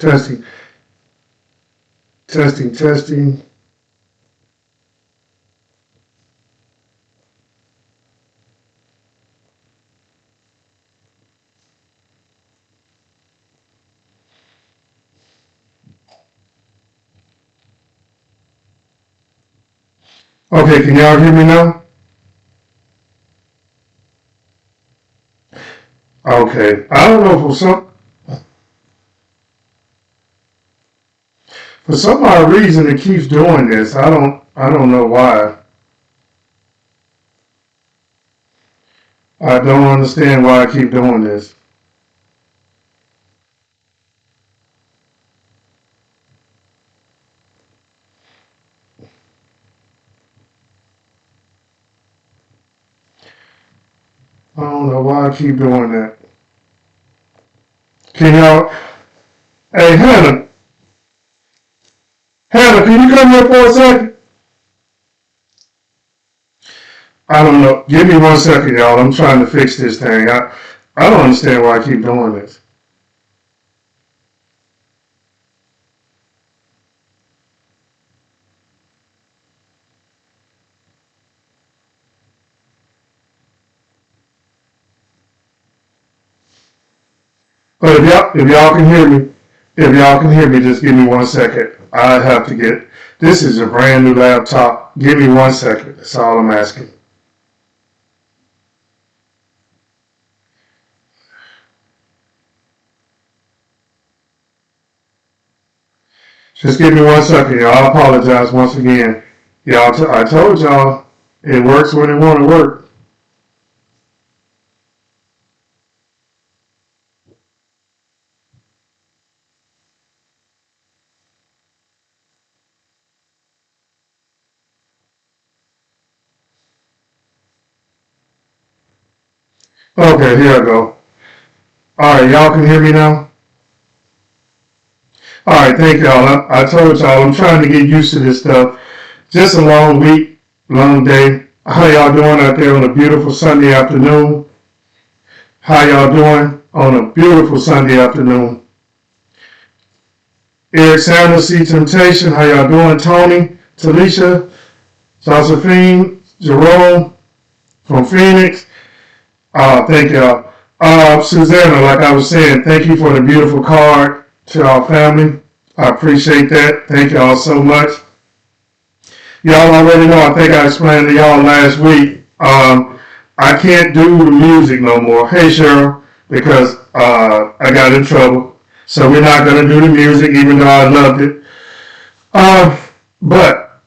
Testing, testing, testing. Okay, can y'all hear me now? Okay, I don't know for some odd reason it keeps doing this. I don't know why. I don't understand why I keep doing this. I don't know why I keep doing that. Can y'all? Hey, Hannah, can you come here for a second? I don't know. Give me 1 second, y'all. I'm trying to fix this thing. I don't understand why I keep doing this. But if y'all can hear me, just give me 1 second. I have to get. This is a brand new laptop. Give me 1 second. That's all I'm asking. Just give me 1 second, y'all. I apologize once again. I told y'all it works when it want to work. Okay, here I go. All right, y'all can hear me now? All right, thank y'all. I told y'all I'm trying to get used to this stuff. Just a long week, long day. How y'all doing out there on a beautiful Sunday afternoon? How y'all doing on a beautiful Sunday afternoon? Eric Sanders, C Temptation. How y'all doing? Tony, Talisha, Josephine, Jerome from Phoenix. Thank y'all. Susanna, like I was saying, thank you for the beautiful card to our family. I appreciate that. Thank y'all so much. Y'all already know, I think I explained to y'all last week, I can't do the music no more. Hey, Cheryl, because I got in trouble. So we're not going to do the music, even though I loved it. But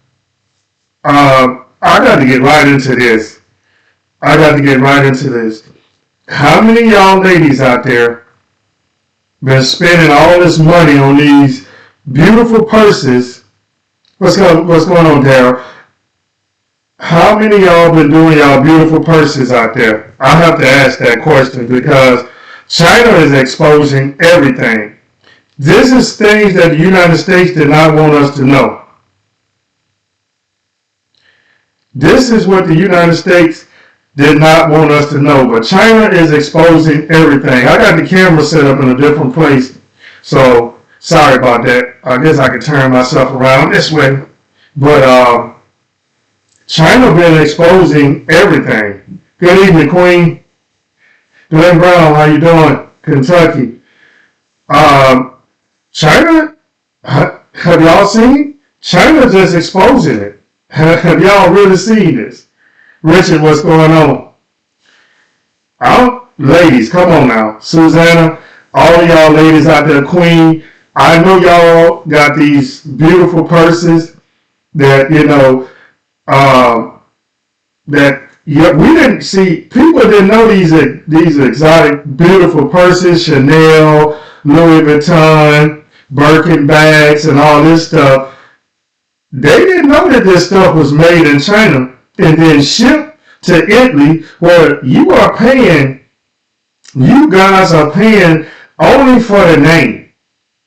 I got to get right into this. How many of y'all ladies out there been spending all this money on these beautiful purses? What's going on, Daryl? How many of y'all been doing y'all beautiful purses out there? I have to ask that question because China is exposing everything. This is things that the United States did not want us to know. This is what the United States did not want us to know, but China is exposing everything. I got the camera set up in a different place, so sorry about that. I guess I could turn myself around this way. But China been exposing everything. Good evening, Queen. Glenn Brown, how you doing? Kentucky. China, have y'all seen? China just exposing it. Have y'all really seen this? Richard, what's going on? Ladies, come on now. Susanna, all of y'all ladies out there, Queen, I know y'all got these beautiful purses that, we didn't see, people didn't know these exotic, beautiful purses, Chanel, Louis Vuitton, Birkin bags, and all this stuff. They didn't know that this stuff was made in China and then shipped to Italy, where you guys are paying only for the name.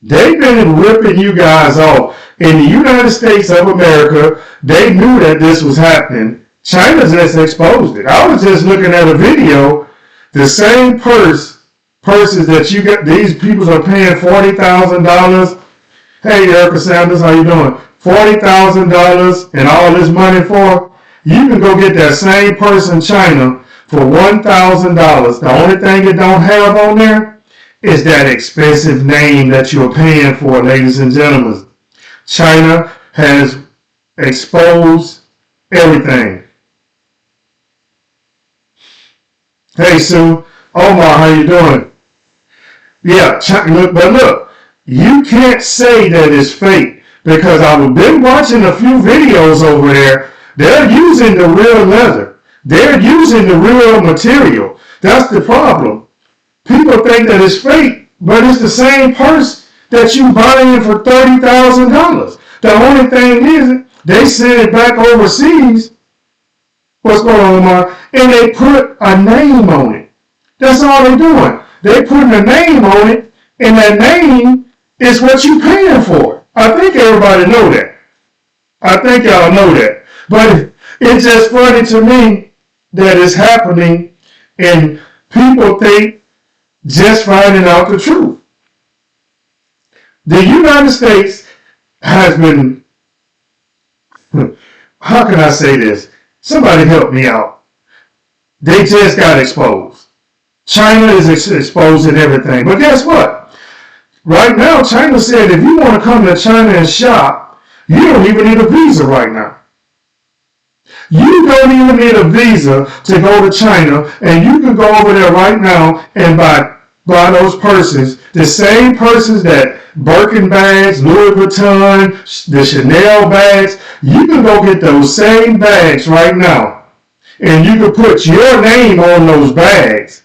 They've been ripping you guys off. In the United States of America, they knew that this was happening. China just exposed it. I was just looking at a video, the same purse purses that you got. These people are paying $40,000. Hey, Erica Sanders, how you doing? $40,000 and all this money for? You can go get that same purse in China for $1,000. The only thing it don't have on there is that expensive name that you're paying for, ladies and gentlemen. China has exposed everything. Hey, Sue. Omar, how you doing? Yeah, but look, you can't say that it's fake because I've been watching a few videos over there. They're using the real leather. They're using the real material. That's the problem. People think that it's fake, but it's the same purse that you buying for $30,000. The only thing is, they send it back overseas. What's going on, Omar? And they put a name on it. That's all they're doing. They putting a name on it, and that name is what you paying for. I think everybody know that. I think y'all know that. But it's just funny to me that it's happening, and people think just finding out the truth. The United States has been, how can I say this? Somebody help me out. They just got exposed. China is exposing everything. But guess what? Right now, China said if you want to come to China and shop, you don't even need a visa right now. You don't even need a visa to go to China, and you can go over there right now and buy those purses, the same purses that Birkin bags, Louis Vuitton, the Chanel bags. You can go get those same bags right now, and you can put your name on those bags,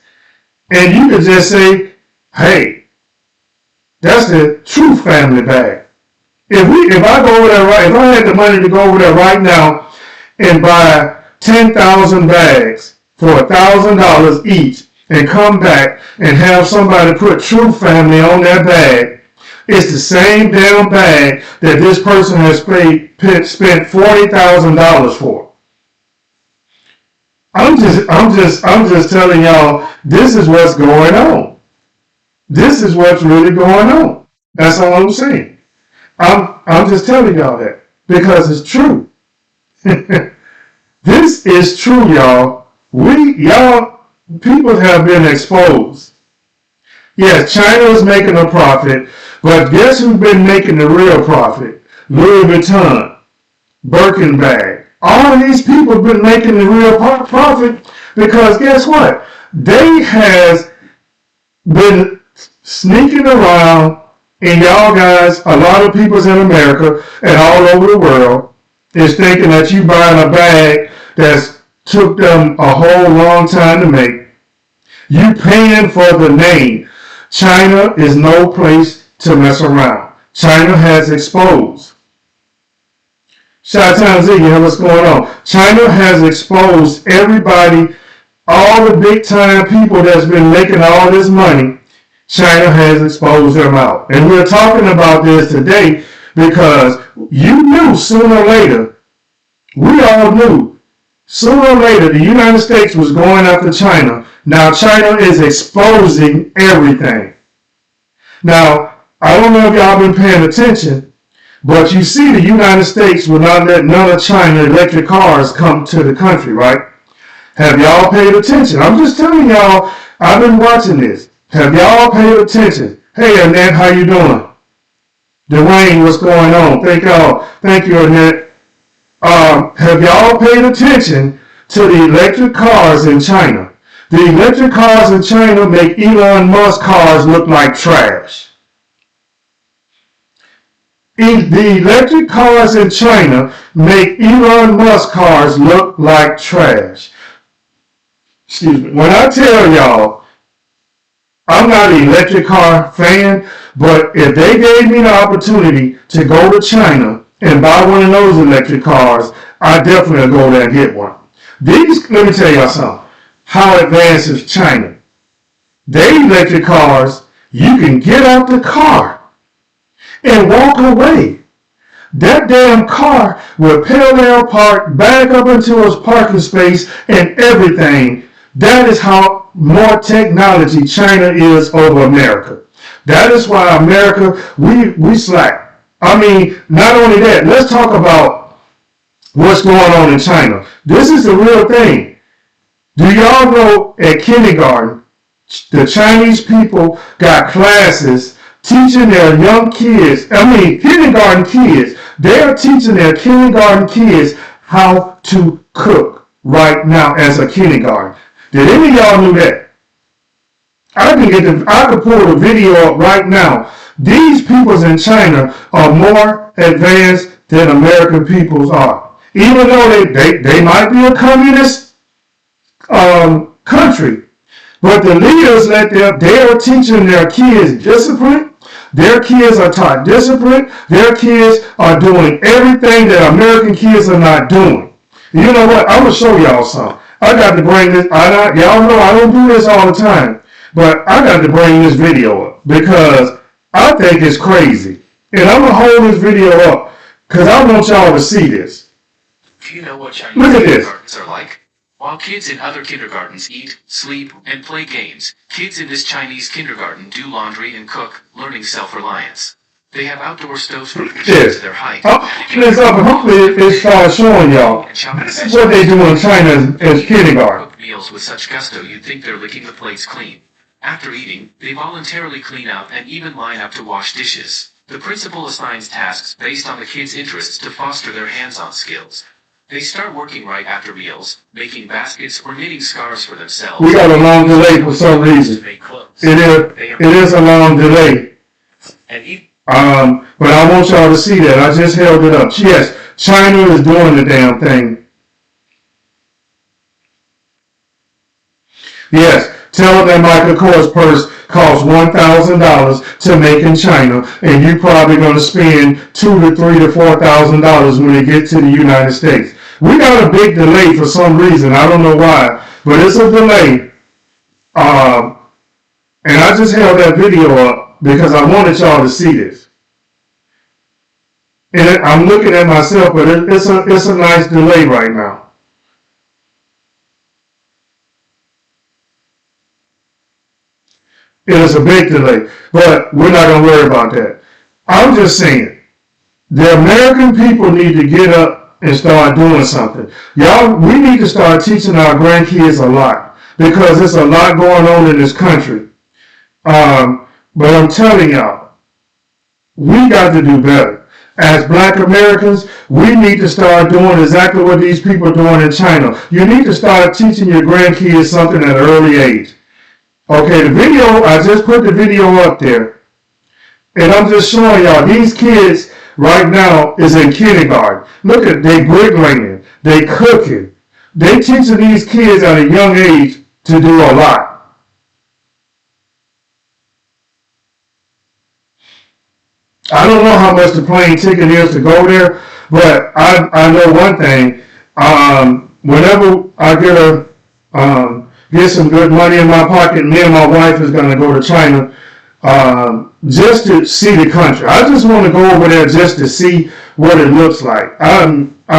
and you can just say, hey, that's the Truth family bag. If I go over there if I had the money to go over there right now and buy 10,000 bags for $1,000 each and come back and have somebody put Truth family on that bag, it's the same damn bag that this person has spent $40,000 for. I'm just telling y'all, this is what's going on. This is what's really going on. That's all I'm saying. I'm just telling y'all that because it's true. This is true, y'all. People have been exposed. Yes, China is making a profit, but guess who's been making the real profit? Louis Vuitton, Birkin bag. All of these people have been making the real profit because guess what? They has been sneaking around, and y'all guys, a lot of people in America and all over the world is thinking that you buying a bag that's took them a whole long time to make. You paying for the name. China is no place to mess around. China has exposed. Shot-Town Ziggy, what's going on? China has exposed everybody, all the big time people that's been making all this money. China has exposed them out. And we're talking about this today because you knew sooner or later, we all knew, sooner or later the United States was going after China. Now China is exposing everything. Now, I don't know if y'all been paying attention, but you see the United States will not let none of China electric cars come to the country, right? Have y'all paid attention? I'm just telling y'all, I've been watching this. Have y'all paid attention? Hey, Annette, how you doing? Dwayne, what's going on? Thank you, Annette. Have y'all paid attention to the electric cars in China? The electric cars in China make Elon Musk cars look like trash. The electric cars in China make Elon Musk cars look like trash. Excuse me. When I tell y'all, I'm not an electric car fan, but if they gave me the opportunity to go to China and buy one of those electric cars, I definitely go there and get one. Let me tell y'all something. How advanced is China? They electric cars, you can get out the car and walk away. That damn car will parallel park back up into its parking space and everything. That is how more technology China is over America. That is why America, we slack. I mean, not only that, let's talk about what's going on in China. This is the real thing. Do y'all know at kindergarten, the Chinese people got classes teaching their young kids, kindergarten kids, they are teaching their kindergarten kids how to cook right now as a kindergarten. Did any of y'all knew that? I can pull the video up right now. These peoples in China are more advanced than American peoples are. Even though they might be a communist country, but the leaders they are teaching their kids discipline. Their kids are taught discipline. Their kids are doing everything that American kids are not doing. You know what? I'm gonna show y'all something. I got to bring this. Y'all know I don't do this all the time, but I got to bring this video up because I think it's crazy, and I'm gonna hold this video up because I want y'all to see this. Do you know what Chinese kindergartens are like? While kids in other kindergartens eat, sleep, and play games, kids in this Chinese kindergarten do laundry and cook, learning self-reliance. They have outdoor stoves for to their height. Hopefully it starts showing y'all what they do in China as kindergarten. Cook meals with such gusto you'd think they're licking the plates clean. After eating, they voluntarily clean up and even line up to wash dishes. The principal assigns tasks based on the kids' interests to foster their hands-on skills. They start working right after meals, making baskets or knitting scarves for themselves. We got a long delay for some reason. It is a long delay. But I want y'all to see that. I just held it up. Yes, China is doing the damn thing. Yes, tell them that Michael Kors purse costs $1,000 to make in China, and you're probably going to spend $2,000 to $3,000 to $4,000 when it gets to the United States. We got a big delay for some reason. I don't know why, but it's a delay. And I just held that video up because I wanted y'all to see this. And I'm looking at myself, but it's a nice delay right now. It is a big delay, but we're not going to worry about that. I'm just saying, the American people need to get up and start doing something. Y'all, we need to start teaching our grandkids a lot because there's a lot going on in this country. But I'm telling y'all, we got to do better. As Black Americans, we need to start doing exactly what these people are doing in China. You need to start teaching your grandkids something at an early age. Okay, the video, I just put the video up there. And I'm just showing y'all, these kids right now is in kindergarten. Look at, they bricklaying, they cooking. They teaching these kids at a young age to do a lot. I don't know how much the plane ticket is to go there, but I know one thing. Whenever I get some good money in my pocket, me and my wife is going to go to China just to see the country. I just want to go over there just to see what it looks like. I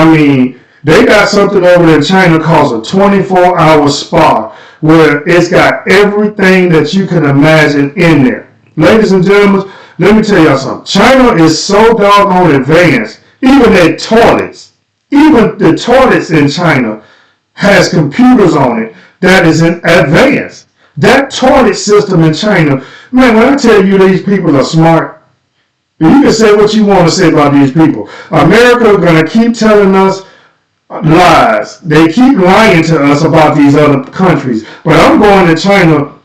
mean, they got something over there in China called a 24-hour spa where it's got everything that you can imagine in there. Ladies and gentlemen, let me tell y'all something. China is so doggone advanced. Even their toilets, even the toilets in China has computers on it that is advanced. That toilet system in China, man, when I tell you these people are smart, you can say what you want to say about these people. America is going to keep telling us lies. They keep lying to us about these other countries. But I'm going to China.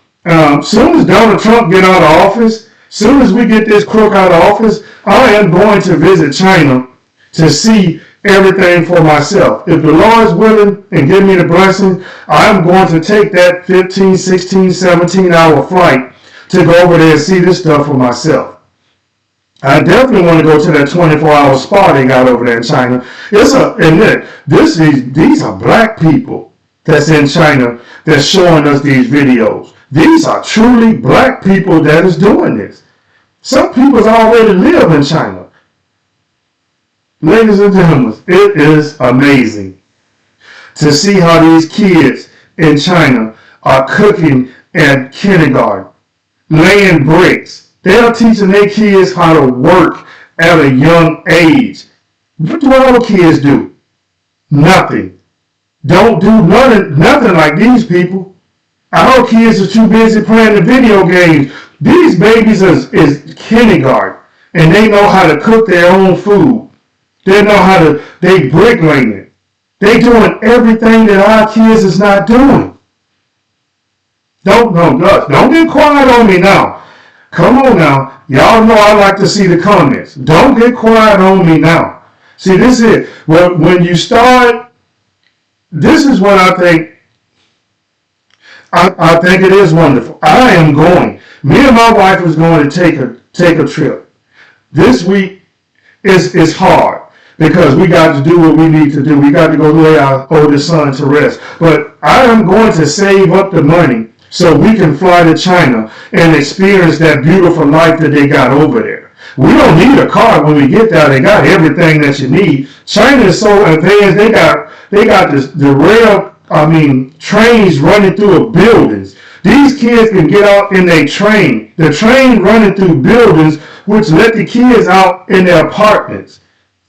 Soon as Donald Trump get out of office, soon as we get this crook out of office, I am going to visit China to see everything for myself. If the Lord is willing and give me the blessing, I'm going to take that 15, 16, 17-hour flight to go over there and see this stuff for myself. I definitely want to go to that 24-hour spa they got over there in China. These are black people that's in China that's showing us these videos. These are truly black people that is doing this. Some people already live in China. Ladies and gentlemen, it is amazing to see how these kids in China are cooking at kindergarten, laying bricks. They are teaching their kids how to work at a young age. What do our kids do? Nothing. Don't do nothing like these people. Our kids are too busy playing the video games. These babies is kindergarten, and they know how to cook their own food. They bricklaying. They doing everything that our kids is not doing. Don't get quiet on me now. Come on now. Y'all know I like to see the comments. Don't get quiet on me now. See, this is it. When you start, this is what I think. I think it is wonderful. I am going. Me and my wife is going to take a trip. This week is hard because we got to do what we need to do. We got to go lay our oldest son to rest. But I am going to save up the money so we can fly to China and experience that beautiful life that they got over there. We don't need a car when we get there. They got everything that you need. China is so advanced. They got trains running through buildings. These kids can get out in a train. The train running through buildings, which let the kids out in their apartments.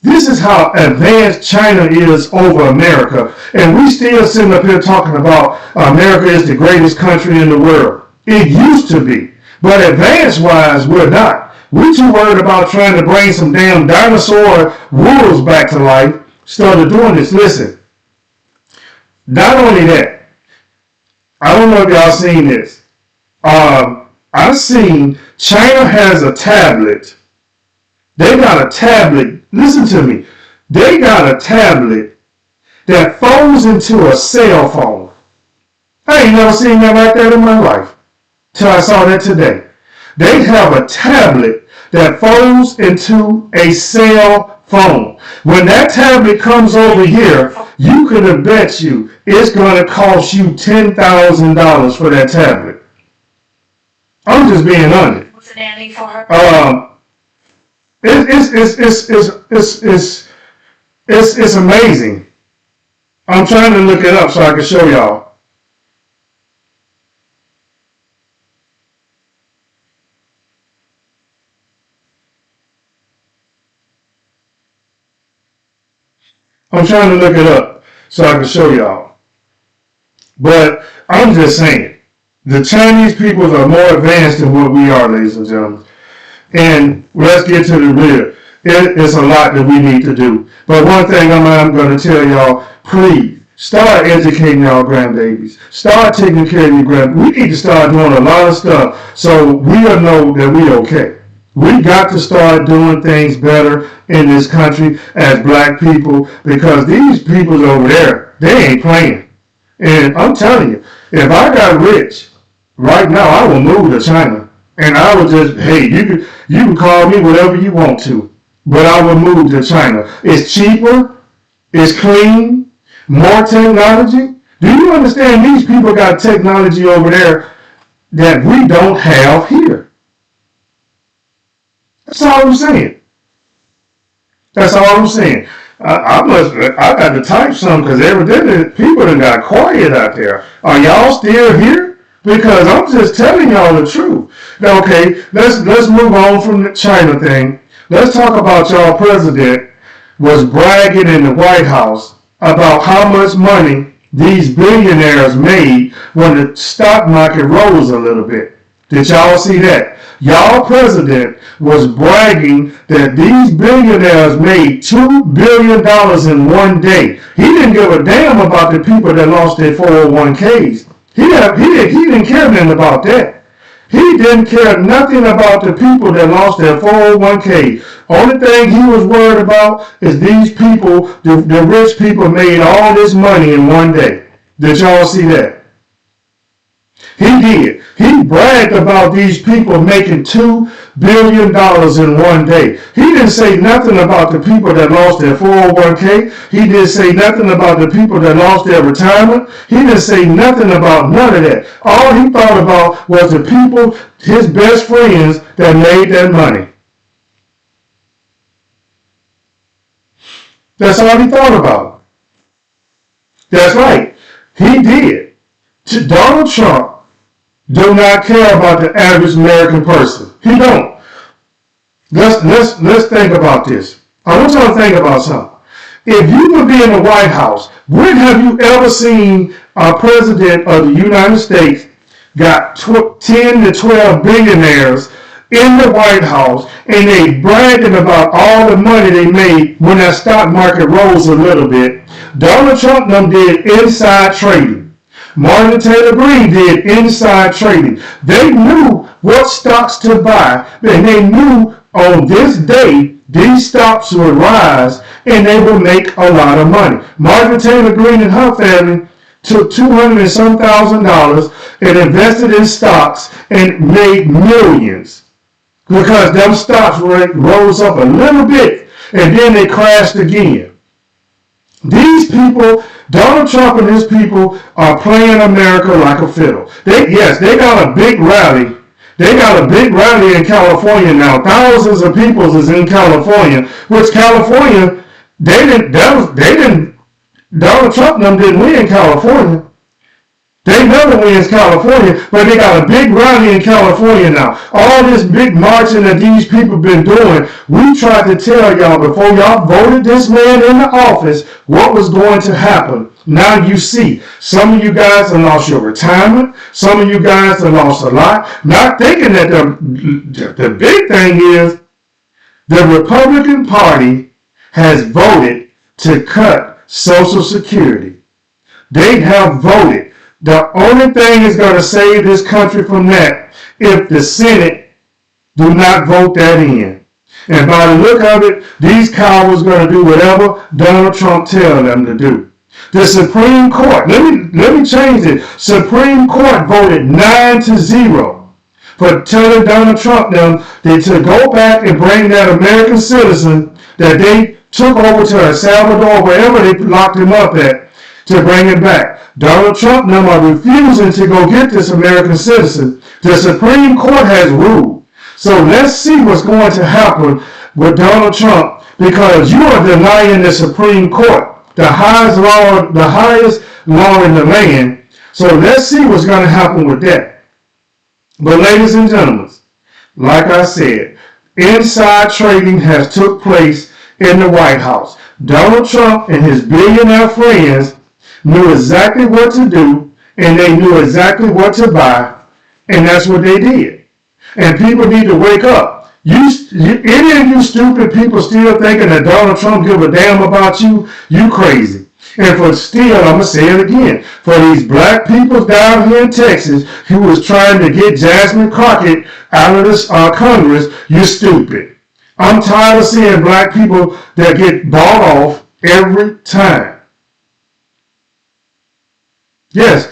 This is how advanced China is over America. And we still sitting up here talking about America is the greatest country in the world. It used to be. But advanced-wise, we're not. We're too worried about trying to bring some damn dinosaur wolves back to life instead of doing this. Listen, not only that, I don't know if y'all seen this. I've seen China has a tablet. They got a tablet. Listen to me. They got a tablet that folds into a cell phone. I ain't never seen that like that in my life till I saw that today. They have a tablet that folds into a cell phone. When that tablet comes over here, you could have bet you it's going to cost you $10,000 for that tablet. I'm just being honest. What's the nanny for her? It's amazing. I'm trying to look it up so I can show y'all. I'm trying to look it up so I can show y'all. But I'm just saying, the Chinese people are more advanced than what we are, ladies and gentlemen. And let's get to the real. It's a lot that we need to do. But one thing I'm going to tell y'all, please, start educating y'all grandbabies. Start taking care of your grandbabies. We need to start doing a lot of stuff so we'll know that we're okay. We got to start doing things better in this country as black people because these people over there, they ain't playing. And I'm telling you, if I got rich right now, I will move to China. And I would just, hey, you can call me whatever you want to, but I will move to China. It's cheaper, it's clean, more technology. Do you understand these people got technology over there that we don't have here? That's all I'm saying. That's all I'm saying. I got to type something because evidently people done got quiet out there. Are y'all still here? Because I'm just telling y'all the truth. Now, okay, let's move on from the China thing. Let's talk about y'all president was bragging in the White House about how much money these billionaires made when the stock market rose a little bit. Did y'all see that? Y'all president was bragging that these billionaires made $2 billion in one day. He didn't give a damn about the people that lost their 401ks. He didn't care nothing about that. He didn't care nothing about the people that lost their 401k. Only thing he was worried about is these people, the rich people made all this money in one day. Did y'all see that? He did. He bragged about these people making $2 billion in one day. He didn't say nothing about the people that lost their 401k. He didn't say nothing about the people that lost their retirement. He didn't say nothing about none of that. All he thought about was the people, his best friends, that made that money. That's all he thought about. That's right. He did. Donald Trump do not care about the average American person. He don't. Let's think about this. I want y'all to think about something. If you would be in the White House, when have you ever seen a president of the United States got 10 to 12 billionaires in the White House and they bragging about all the money they made when that stock market rose a little bit? Donald Trump did inside trading. Martin Taylor Greene did inside trading. They knew what stocks to buy, and they knew on this day these stocks would rise and they would make a lot of money. Martin Taylor Greene and her family took $200 and some thousand and invested in stocks and made millions because them stocks rose up a little bit and then they crashed again. These people, Donald Trump and his people, are playing America like a fiddle. They got a big rally. They got a big rally in California now. Thousands of people is in California, which California, Donald Trump didn't win California. They never wins California, but they got a big rally in California now. All this big marching that these people been doing, we tried to tell y'all before y'all voted this man in the office what was going to happen. Now you see, some of you guys have lost your retirement. Some of you guys have lost a lot. Not thinking that the big thing is the Republican Party has voted to cut Social Security. They have voted. The only thing is going to save this country from that if the Senate do not vote that in. And by the look of it, these cowards are going to do whatever Donald Trump tells them to do. The Supreme Court, let me change it. Supreme Court voted 9-0 for telling Donald Trump to go back and bring that American citizen that they took over to El Salvador, wherever they locked him up at, to bring it back. Donald Trump are refusing to go get this American citizen. The Supreme Court has ruled. So let's see what's going to happen with Donald Trump, because you are denying the Supreme Court, the highest law in the land. So let's see what's going to happen with that. But ladies and gentlemen, like I said, inside trading has took place in the White House. Donald Trump and his billionaire friends knew exactly what to do, and they knew exactly what to buy, and that's what they did. And people need to wake up. Any of you stupid people still thinking that Donald Trump give a damn about you, you crazy. And I'm going to say it again, for these black people down here in Texas who was trying to get Jasmine Crockett out of this Congress, you're stupid. I'm tired of seeing black people that get bought off every time. Yes.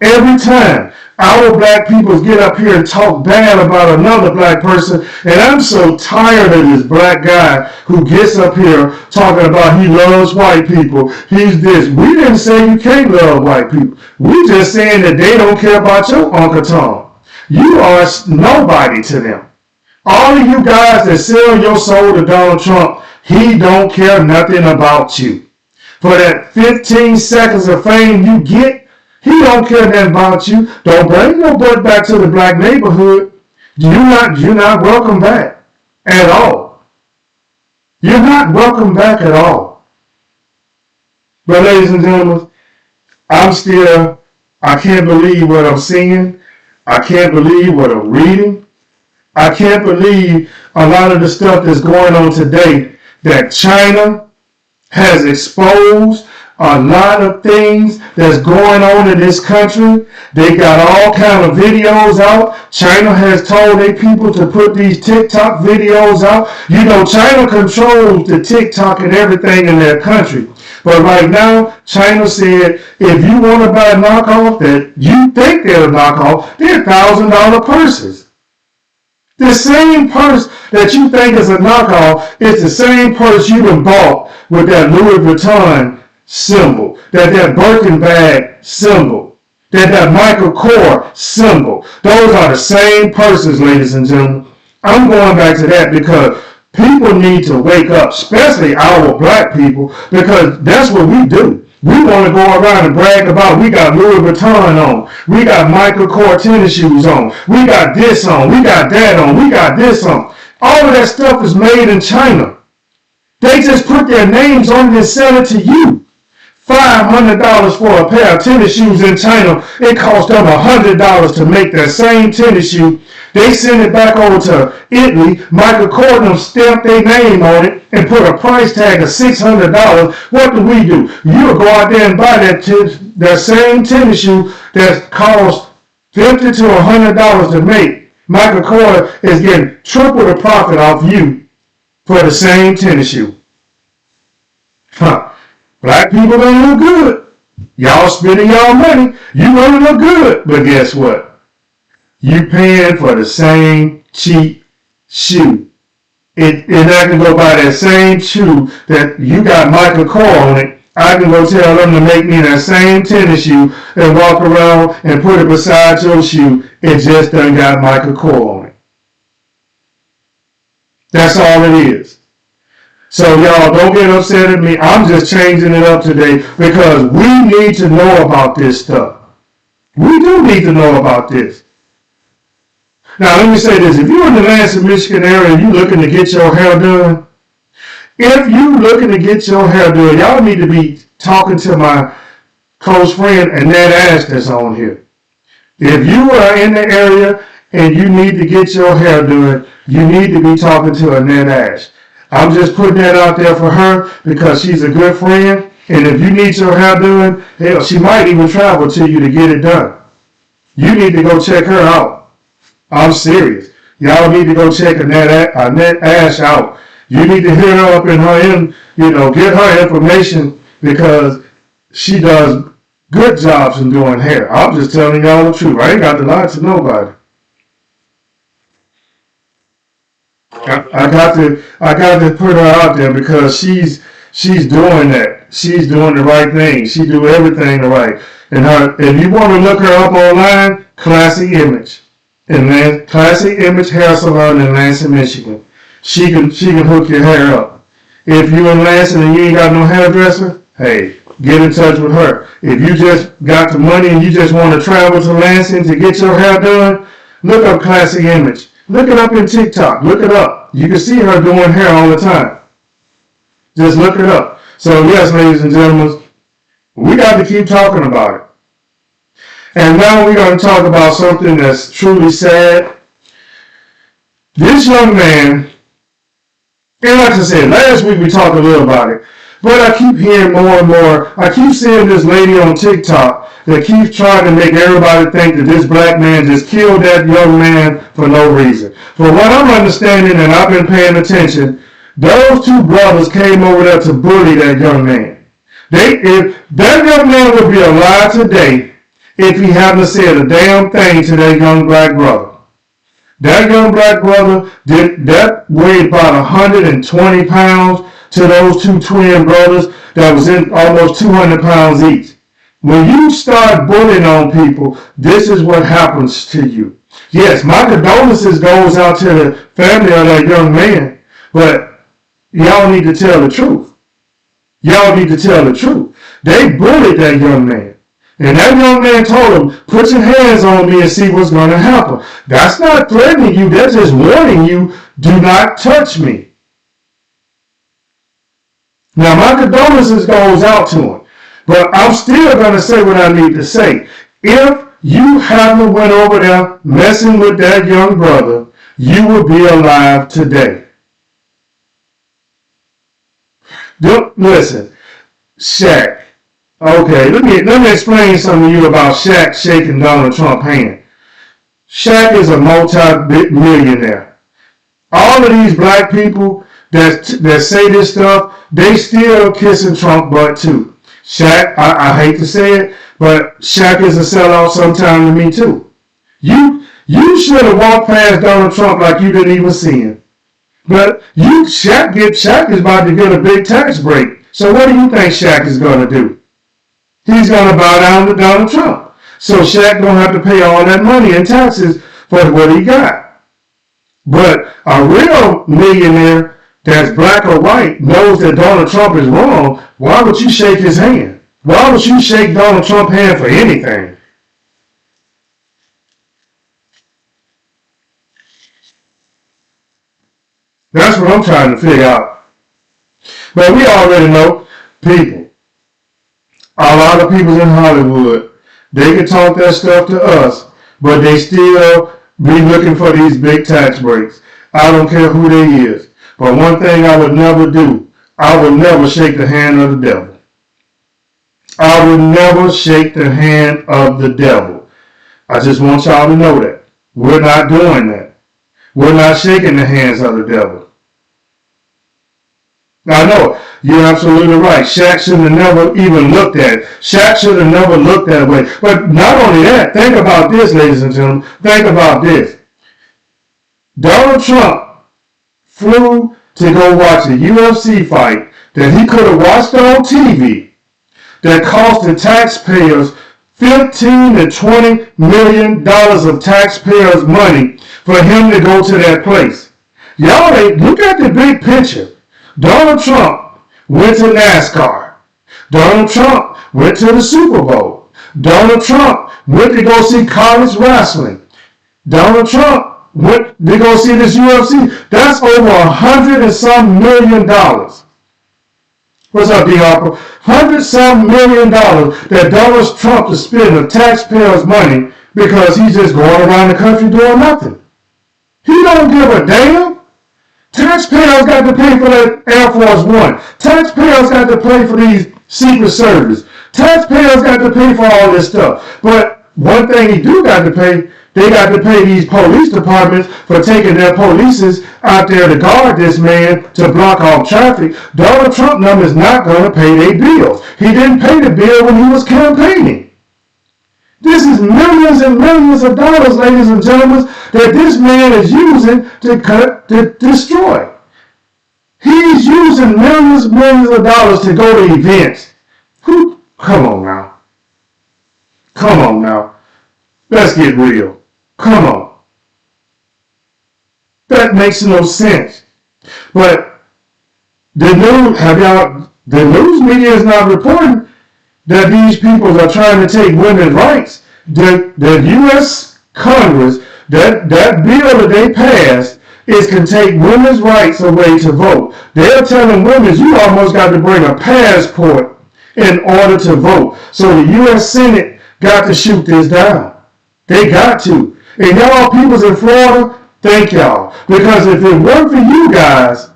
Every time our black people get up here and talk bad about another black person, and I'm so tired of this black guy who gets up here talking about he loves white people. He's this. We didn't say you can't love white people. We just saying that they don't care about your Uncle Tom. You are nobody to them. All of you guys that sell your soul to Donald Trump, he don't care nothing about you. For that 15 seconds of fame you get, he don't care nothing about you. Don't bring no butt back to the black neighborhood. You're not welcome back at all. You're not welcome back at all. But ladies and gentlemen, I can't believe what I'm seeing. I can't believe what I'm reading. I can't believe a lot of the stuff that's going on today, that China has exposed a lot of things that's going on in this country. They got all kind of videos out. China has told their people to put these TikTok videos out. You know, China controls the TikTok and everything in their country. But right now, China said, if you want to buy a knockoff that you think they're a knockoff, they're $1,000 purses. The same purse that you think is a knockoff is the same purse you done bought with that Louis Vuitton symbol, that Birkin bag symbol, that Michael Kors symbol. Those are the same purses, ladies and gentlemen. I'm going back to that because people need to wake up, especially our black people, because that's what we do. We want to go around and brag about we got Louis Vuitton on. We got Michael Kors tennis shoes on. We got this on. We got that on. We got this on. All of that stuff is made in China. They just put their names on it and sell it to you. $500 for a pair of tennis shoes in China. It cost them $100 to make that same tennis shoe. They send it back over to Italy. Michael Kors stamped their name on it and put a price tag of $600. What do? You'll go out there and buy that same tennis shoe that costs $50 to $100 to make. Michael Kors is getting triple the profit off you for the same tennis shoe. Black people don't look good. Y'all spending y'all money. You want to look good. But guess what? You paying for the same cheap shoe. And I can go buy that same shoe that you got Michael Kors on it. I can go tell them to make me that same tennis shoe and walk around and put it beside your shoe. It just done got Michael Kors on it. That's all it is. So y'all don't get upset at me. I'm just changing it up today because we need to know about this stuff. We do need to know about this. Now let me say this. If you're in the Lansing, Michigan area and you're looking to get your hair done, y'all need to be talking to my close friend Annette Ash that's on here. If you are in the area and you need to get your hair done, you need to be talking to Annette Ash. I'm just putting that out there for her because she's a good friend. And if you need your hair done, hell, she might even travel to you to get it done. You need to go check her out. I'm serious. Y'all need to go check Annette Ash out. You need to hit her up in get her information because she does good jobs in doing hair. I'm just telling y'all the truth. I ain't got to lie to nobody. I got to put her out there because she's doing that. She's doing the right thing. She do everything right. And if you want to look her up online, Classy Image Hair Salon in Lansing, Michigan. She can hook your hair up. If you in Lansing and you ain't got no hairdresser, hey, get in touch with her. If you just got the money and you just want to travel to Lansing to get your hair done, look up Classy Image. Look it up in TikTok. Look it up. You can see her doing hair all the time. Just look it up. So yes, ladies and gentlemen, we got to keep talking about it. And now we're going to talk about something that's truly sad. This young man, and like I said, last week we talked a little about it, but I keep hearing more and more. I keep seeing this lady on TikTok that keeps trying to make everybody think that this black man just killed that young man for no reason. For what I'm understanding, and I've been paying attention, those two brothers came over there to bully that young man. If that young man would be alive today if he hadn't said a damn thing to that young black brother. That young black brother that weighed about 120 pounds to those two twin brothers that was in almost 200 pounds each. When you start bullying on people, this is what happens to you. Yes, my condolences goes out to the family of that young man, but y'all need to tell the truth. Y'all need to tell the truth. They bullied that young man. And that young man told him, put your hands on me and see what's going to happen. That's not threatening you. That's just warning you, do not touch me. Now, my condolences goes out to him. But I'm still going to say what I need to say. If you haven't went over there messing with that young brother, you will be alive today. Listen, Shaq. Okay, let me explain something to you about Shaq shaking Donald Trump's hand. Shaq is a multi-millionaire. All of these black people that say this stuff, they still kissing Trump butt too. Shaq, I hate to say it, but Shaq is a sellout sometime to me too. You should have walked past Donald Trump like you didn't even see him. But Shaq is about to get a big tax break. So what do you think Shaq is going to do? He's going to bow down to Donald Trump. So Shaq don't have to pay all that money in taxes for what he got. But a real millionaire that's black or white knows that Donald Trump is wrong. Why would you shake his hand? Why would you shake Donald Trump's hand for anything? That's what I'm trying to figure out. But we already know people. A lot of people in Hollywood, they can talk that stuff to us, but they still be looking for these big tax breaks. I don't care who they is. But one thing I would never do, I would never shake the hand of the devil. I would never shake the hand of the devil. I just want y'all to know that. We're not doing that. We're not shaking the hands of the devil. I know, you're absolutely right. Shaq should have never even looked at it. Shaq should have never looked that way. But not only that, think about this, ladies and gentlemen. Think about this. Donald Trump flew to go watch a UFC fight that he could have watched on TV that cost the taxpayers $15 to $20 million of taxpayers' money for him to go to that place. Y'all, look at the big picture. Donald Trump went to NASCAR. Donald Trump went to the Super Bowl. Donald Trump went to go see college wrestling. Donald Trump went to go see this UFC. That's over $100 and some million. What's up, D. Harper? $100 some million that Donald Trump is spending of taxpayers' money because he's just going around the country doing nothing. He don't give a damn. Taxpayers got to pay for that Air Force One. Taxpayers got to pay for these Secret Service. Taxpayers got to pay for all this stuff. But one thing he do got to pay, they got to pay these police departments for taking their polices out there to guard this man to block off traffic. Donald Trump is not going to pay their bills. He didn't pay the bill when he was campaigning. This is millions and millions of dollars, ladies and gentlemen, that this man is using to destroy. He's using millions and millions of dollars to go to events. Come on now. Come on now. Let's get real. Come on. That makes no sense. But the news media is not reporting that these people are trying to take women's rights. The U.S. Congress, that bill that they passed can take women's rights away to vote. They're telling women you almost got to bring a passport in order to vote. So the U.S. Senate got to shoot this down. They got to. And y'all peoples in Florida, thank y'all. Because if it weren't for you guys,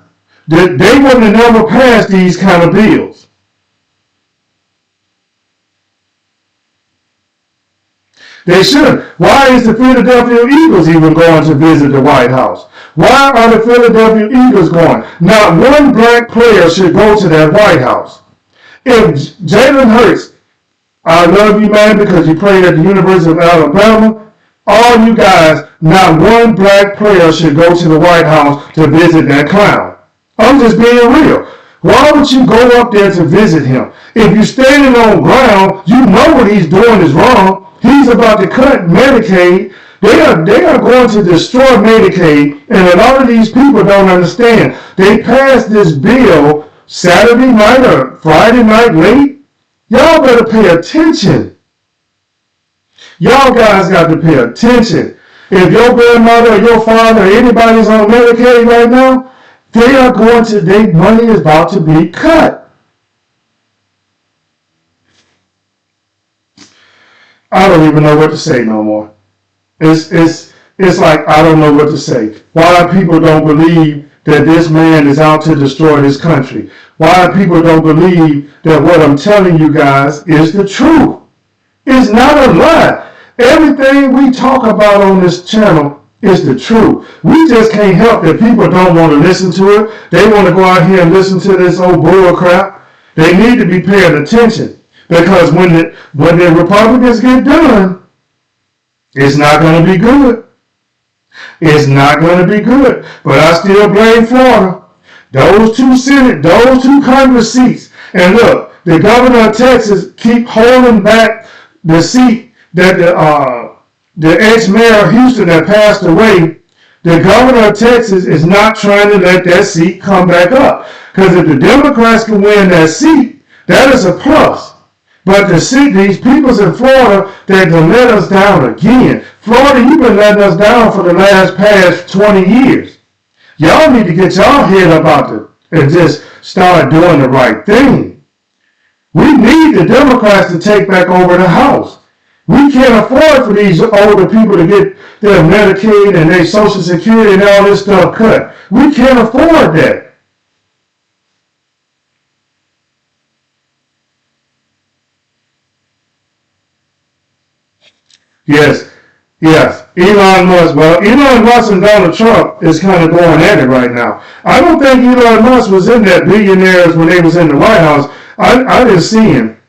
they wouldn't have never passed these kind of bills. They should. Why is the Philadelphia Eagles even going to visit the White House? Why are the Philadelphia Eagles going? Not one black player should go to that White House. If Jalen Hurts, I love you, man, because you played at the University of Alabama, all you guys, not one black player should go to the White House to visit that clown. I'm just being real. Why would you go up there to visit him? If you're standing on ground, you know what he's doing is wrong. He's about to cut Medicaid. They are going to destroy Medicaid, and a lot of these people don't understand. They passed this bill Saturday night or Friday night late. Y'all better pay attention. Y'all guys got to pay attention. If your grandmother or your father or anybody's on Medicaid right now, their money is about to be cut. I don't even know what to say no more. It's like I don't know what to say. Why people don't believe that this man is out to destroy this country? Why people don't believe that what I'm telling you guys is the truth? It's not a lie. Everything we talk about on this channel is the truth. We just can't help that people don't want to listen to it. They want to go out here and listen to this old bull crap. They need to be paying attention. Because when the Republicans get done, it's not going to be good. It's not going to be good. But I still blame Florida. Those two Congress seats. And look, the governor of Texas keep holding back the seat that the ex-mayor of Houston that passed away. The governor of Texas is not trying to let that seat come back up. Because if the Democrats can win that seat, that is a plus. But to see these peoples in Florida that can let us down again. Florida, you've been letting us down for the past 20 years. Y'all need to get y'all head up out there and just start doing the right thing. We need the Democrats to take back over the House. We can't afford for these older people to get their Medicaid and their Social Security and all this stuff cut. We can't afford that. Yes, yes. Elon Musk. Well, Elon Musk and Donald Trump is kind of going at it right now. I don't think Elon Musk was in that billionaires when they was in the White House. I didn't see him.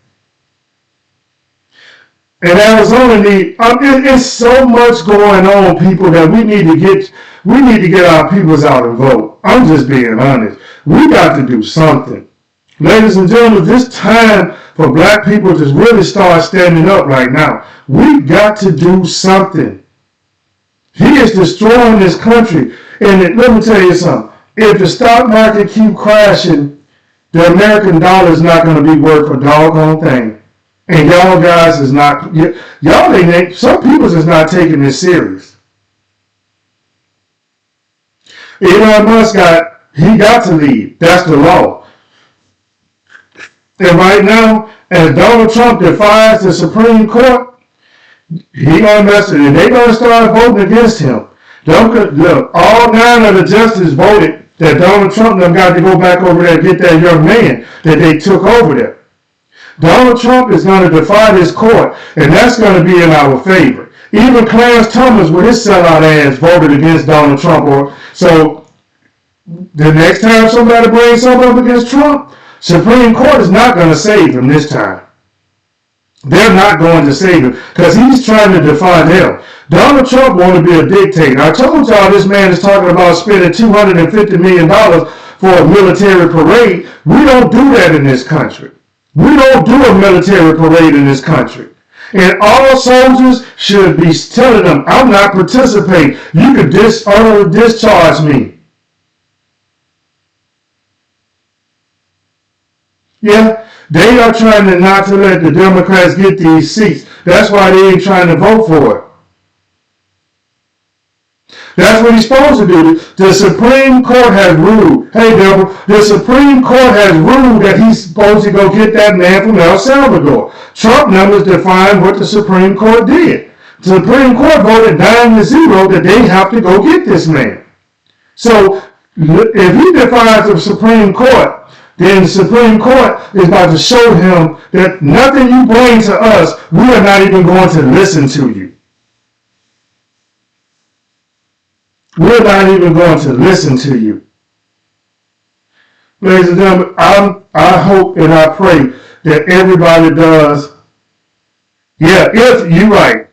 And Arizona it's so much going on, people, that we need to get our peoples out and vote. I'm just being honest. We got to do something. Ladies and gentlemen, this time for black people to really start standing up right now. We got to do something. He is destroying this country. And let me tell you something. If the stock market keep crashing, the American dollar is not going to be worth a doggone thing. And y'all guys is not, some people is not taking this serious. Elon Musk got to leave. That's the law. And right now, as Donald Trump defies the Supreme Court, he gonna mess it, and they gonna start voting against him. Look, all 9 of the justices voted that Donald Trump them got to go back over there and get that young man that they took over there. Donald Trump is going to defy this court, and that's going to be in our favor. Even Clarence Thomas, with his sellout ass, voted against Donald Trump. So the next time somebody brings something up against Trump, Supreme Court is not going to save him this time. They're not going to save him because he's trying to defy them. Donald Trump want to be a dictator. I told y'all this man is talking about spending $250 million for a military parade. We don't do that in this country. We don't do a military parade in this country. And all soldiers should be telling them, I'm not participating. You can dishonorably discharge me. Yeah, they are trying not to let the Democrats get these seats. That's why they ain't trying to vote for it. That's what he's supposed to do. The Supreme Court has ruled. Hey, Deborah, the Supreme Court has ruled that he's supposed to go get that man from El Salvador. Trump numbers define what the Supreme Court did. The Supreme Court voted 9-0 that they have to go get this man. So if he defies the Supreme Court, then the Supreme Court is about to show him that nothing you bring to us, we are not even going to listen to you. We're not even going to listen to you. Ladies and gentlemen, I hope and I pray that everybody does. Yeah, if you're right.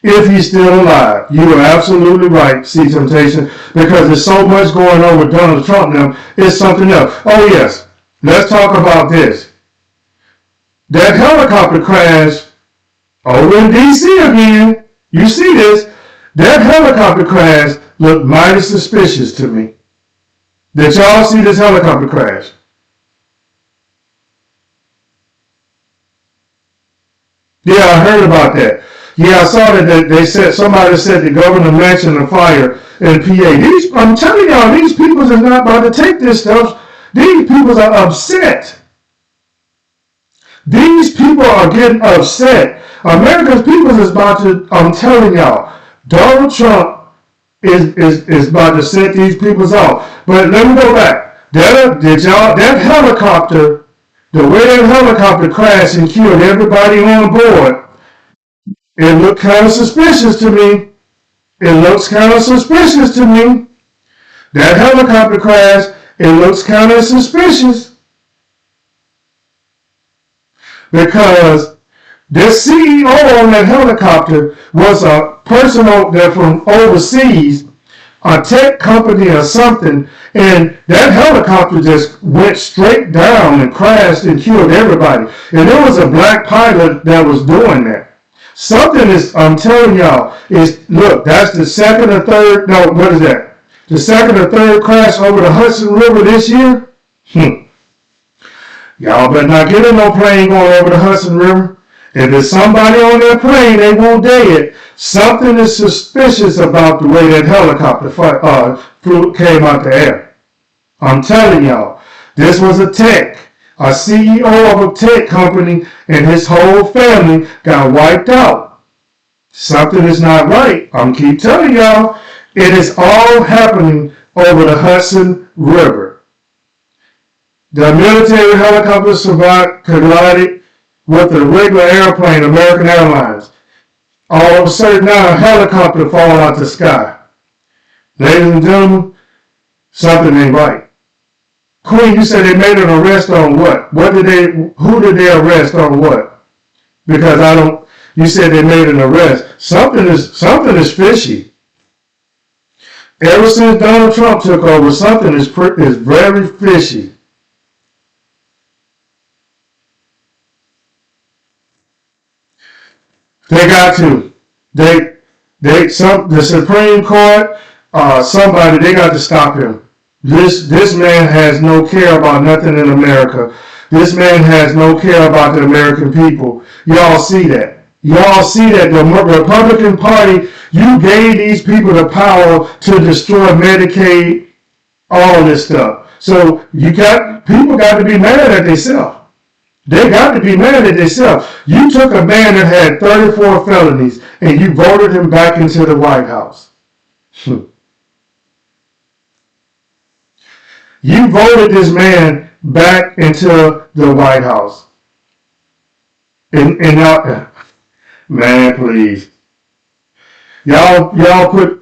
If he's still alive. You are absolutely right, C Temptation, because there's so much going on with Donald Trump now. It's something else. Oh, yes. Let's talk about this. That helicopter crash over in D.C. again. You see this. That helicopter crash looked mighty suspicious to me. Did y'all see this helicopter crash? Yeah, I heard about that. Yeah, I saw that they said somebody set the governor mansion on fire in PA. I'm telling y'all, these people are not about to take this stuff. These people are upset. These people are getting upset. America's people is about to, I'm telling y'all, Donald Trump is about to set these people off. But let me go back. That helicopter, the way that helicopter crashed and killed everybody on board, it looked kind of suspicious to me. It looks kind of suspicious to me. That helicopter crash, it looks kind of suspicious. Because the CEO on that helicopter was a person from overseas, a tech company or something, and that helicopter just went straight down and crashed and killed everybody. And there was a black pilot that was doing that. Something is, I'm telling y'all, look, that's the second or third, no, what is that? The second or third crash over the Hudson River this year? Y'all better not get in no plane going over the Hudson River. If there's somebody on that plane, they won't dead. Something is suspicious about the way that helicopter came out the air. I'm telling y'all, this was a CEO of a tech company, and his whole family got wiped out. Something is not right. I'm keep telling y'all, it is all happening over the Hudson River. The military helicopter collided with the regular airplane, American Airlines. All of a sudden now a helicopter fall out the sky. Ladies and gentlemen, something ain't right. Queen, you said they made an arrest on what? Who did they arrest on what? Because you said they made an arrest. Something is fishy. Ever since Donald Trump took over, something is very fishy. They got to. The Supreme Court, somebody, they got to stop him. This man has no care about nothing in America. This man has no care about the American people. Y'all see that. Y'all see that the Republican Party, you gave these people the power to destroy Medicaid, all this stuff. So people got to be mad at themselves. They got to be mad at themselves. You took a man that had 34 felonies and you voted him back into the White House. You voted this man back into the White House. And y'all, man, please. Y'all put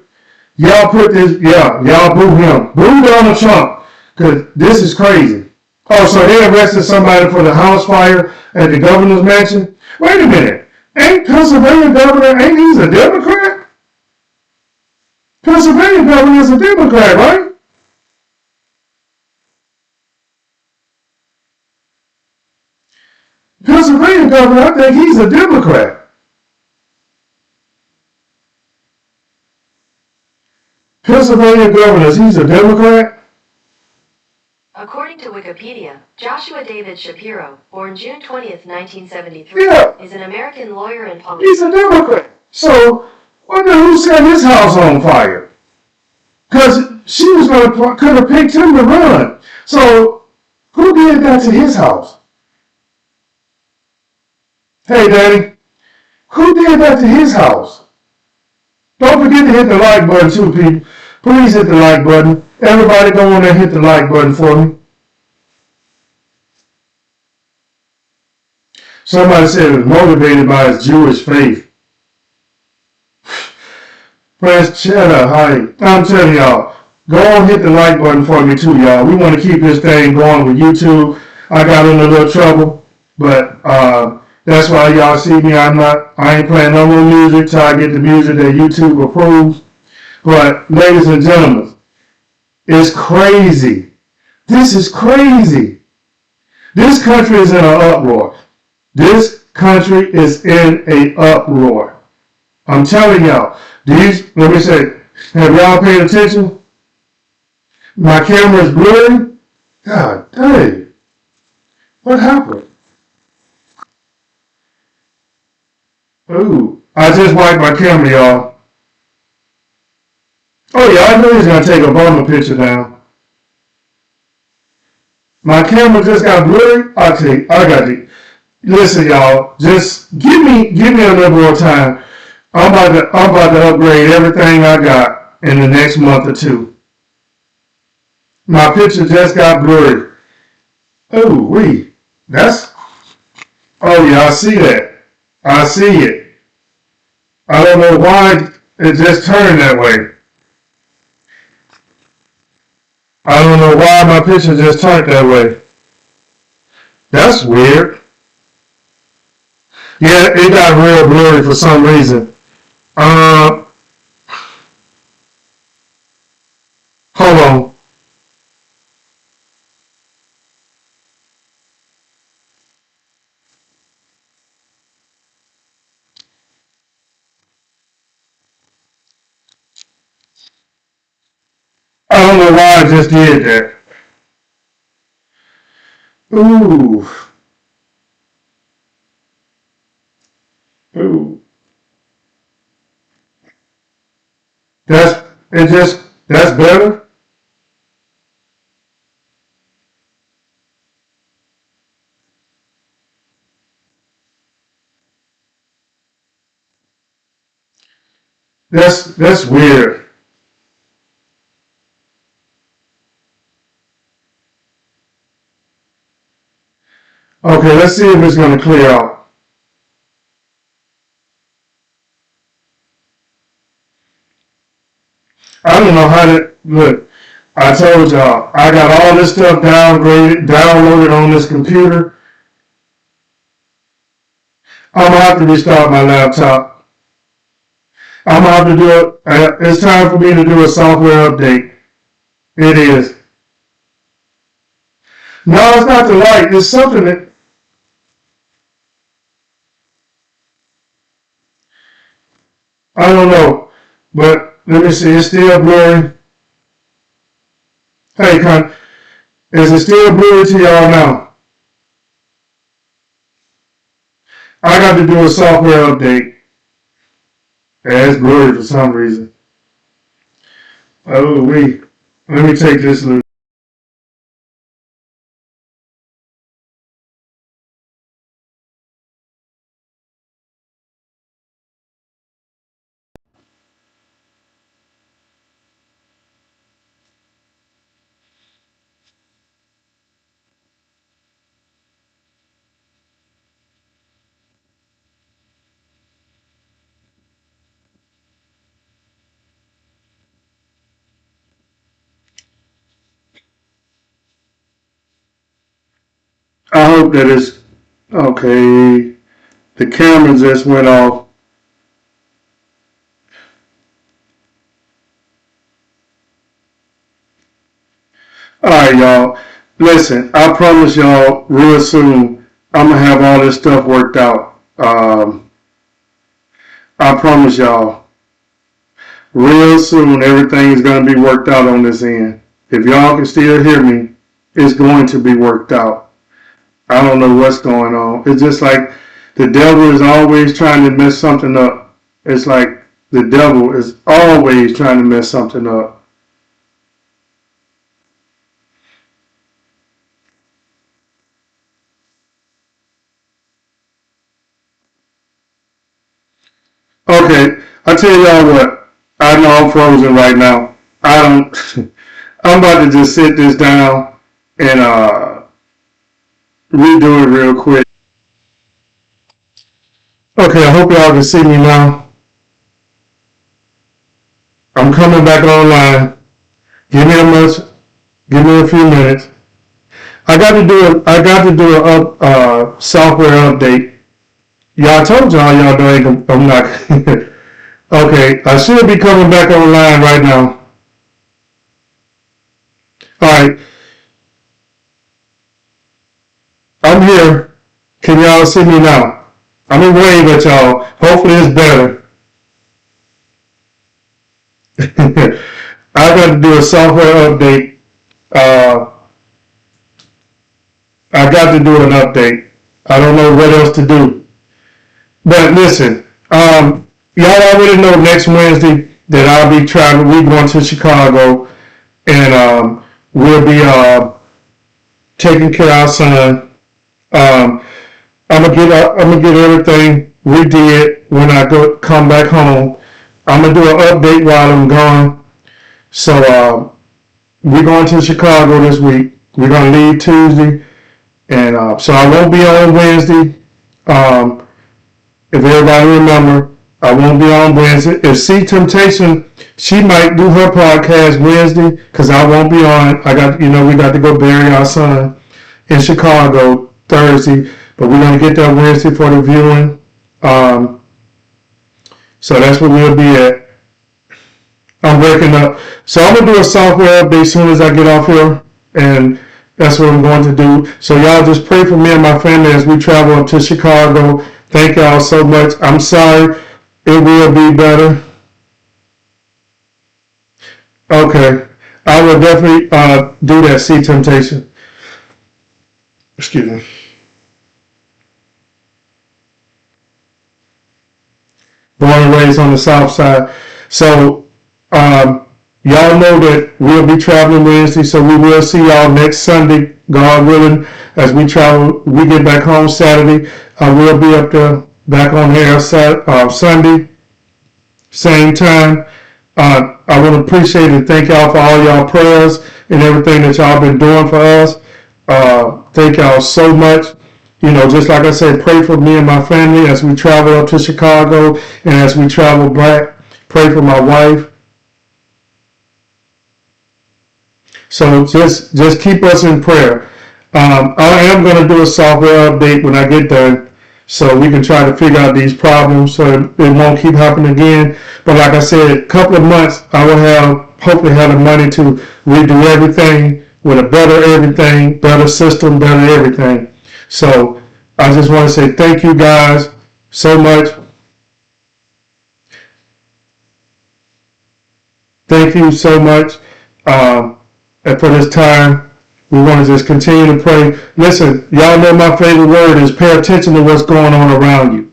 this, y'all boo him. Boo Donald Trump. Cause this is crazy. Oh, so they arrested somebody for the house fire at the governor's mansion? Wait a minute. Ain't Pennsylvania governor, ain't he a Democrat? Pennsylvania governor is a Democrat, right? Pennsylvania governor, I think he's a Democrat. Pennsylvania governor, he's a Democrat? According to Wikipedia, Joshua David Shapiro, born June 20th, 1973, is an American lawyer and public. He's a Democrat. So, who set his house on fire? Because she could have picked him to run. So, who did that to his house? Hey, Daddy, who did that to his house? Don't forget to hit the like button too, people. Please hit the like button. Everybody go on there and hit the like button for me. Somebody said it was motivated by his Jewish faith. Press cheddar, hi. I'm telling y'all, go on and hit the like button for me too, y'all. We want to keep this thing going with YouTube. I got in a little trouble, but that's why y'all see me. I ain't playing no more music till I get the music that YouTube approves. But ladies and gentlemen, it's crazy. This is crazy. This country is in an uproar. This country is in an uproar. I'm telling y'all, let me say, have y'all paid attention? My camera is blurry. God dang. What happened? Ooh, I just wiped my camera, y'all. Oh yeah, I knew he was gonna take a bumper picture down. My camera just got blurry. I got it. Listen, y'all, just give me a little more time. I'm about to upgrade everything I got in the next month or two. My picture just got blurry. Oh, oh yeah, I see that. I see it. I don't know why it just turned that way. I don't know why my picture just turned that way. That's weird. Yeah, it got real blurry for some reason. Uh, Hold on. I don't know why I just did that. Ooh. Ooh. That's better. That's weird. Okay, let's see if it's gonna clear out. I don't know how to look. I told y'all I got all this stuff downloaded on this computer. I'm gonna have to restart my laptop. I'm gonna have to do it. It's time for me to do a software update. It is. No, it's not the light. It's something that I don't know. But let me see. It's still blurry. Hey, is it still blurry to y'all now? I got to do a software update. Yeah, it's blurry for some reason. Oh, wait. Let me take this look. I hope that it's okay. The camera just went off. Alright, y'all. Listen, I promise y'all real soon I'm going to have all this stuff worked out. I promise y'all real soon everything is going to be worked out on this end. If y'all can still hear me, it's going to be worked out. I don't know what's going on. It's just like the devil is always trying to mess something up. It's like the devil is always trying to mess something up. Okay, I tell y'all what. I know I'm frozen right now. I don't. I'm about to just sit this down and redo it real quick. Okay, I hope y'all can see me now. I'm coming back online. Give me a much. Give me a few minutes. I got to do a software update. Y'all told y'all know I'm not. Okay, I should be coming back online right now. All right, I'm here. Can y'all see me now? I'm gonna wave at y'all. Hopefully it's better. I got to do a software update. Uh, I got to do an update. I don't know what else to do. But listen, y'all already know next Wednesday that I'll be traveling. We're going to Chicago, and we'll be taking care of our son. Um, I'm gonna get everything redid when I come back home. I'm gonna do an update while I'm gone. So we're going to Chicago this week. We're gonna leave Tuesday, and so I won't be on Wednesday. Um, if everybody remember, I won't be on Wednesday. If C Temptation, she might do her podcast Wednesday because I won't be on. We got to go bury our son in Chicago Thursday, but we're gonna get there Wednesday for the viewing. Um, so that's where we'll be at. I'm breaking up. So I'm gonna do a software update as soon as I get off here, and that's what I'm going to do. So y'all just pray for me and my family as we travel up to Chicago. Thank y'all so much. I'm sorry. It will be better. Okay. I will definitely do that. See Temptation. Excuse me. Born and raised on the south side. So, y'all know that we'll be traveling Wednesday, so we will see y'all next Sunday, God willing, as we travel. We get back home Saturday. We'll be up there back on air Sunday, same time. I want to appreciate and thank y'all for all y'all prayers and everything that y'all been doing for us. Thank y'all so much. You know, just like I said, pray for me and my family as we travel up to Chicago and as we travel back. Pray for my wife. So just keep us in prayer. I am going to do a software update when I get done, so we can try to figure out these problems so it won't keep happening again. But like I said, a couple of months I will hopefully have the money to redo everything with a better everything, better system, better everything. So I just want to say thank you guys so much. Thank you so much for this time. We want to just continue to pray. Listen, y'all know my favorite word is pay attention to what's going on around you.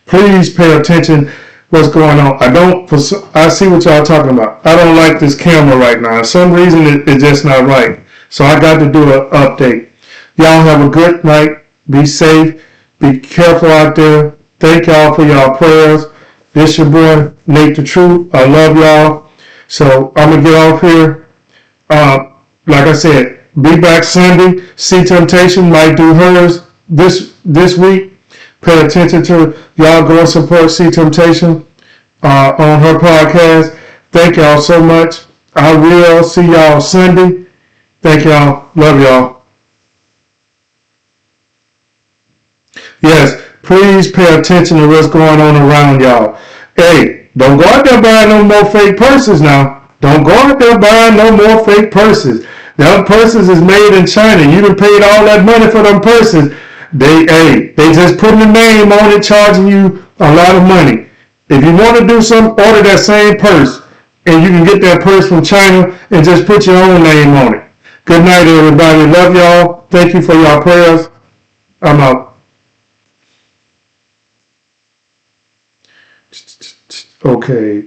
Please pay attention what's going on. I see what y'all talking about. I don't like this camera right now. For some reason it's just not right. So I got to do an update. Y'all have a good night. Be safe. Be careful out there. Thank y'all for y'all prayers. This your boy, NateTheTruth. I love y'all. So I'm going to get off here. Like I said, be back Sunday. See Temptation might do hers this week. Pay attention to y'all. Go and support See Temptation on her podcast. Thank y'all so much. I will see y'all Sunday. Thank y'all. Love y'all. Yes, please pay attention to what's going on around y'all. Hey, don't go out there buying no more fake purses now. Don't go out there buying no more fake purses. Them purses is made in China. You done paid all that money for them purses. They just putting a name on it, charging you a lot of money. If you want to do something, order that same purse. And you can get that purse from China and just put your own name on it. Good night, everybody. Love y'all. Thank you for your prayers. I'm out. Okay.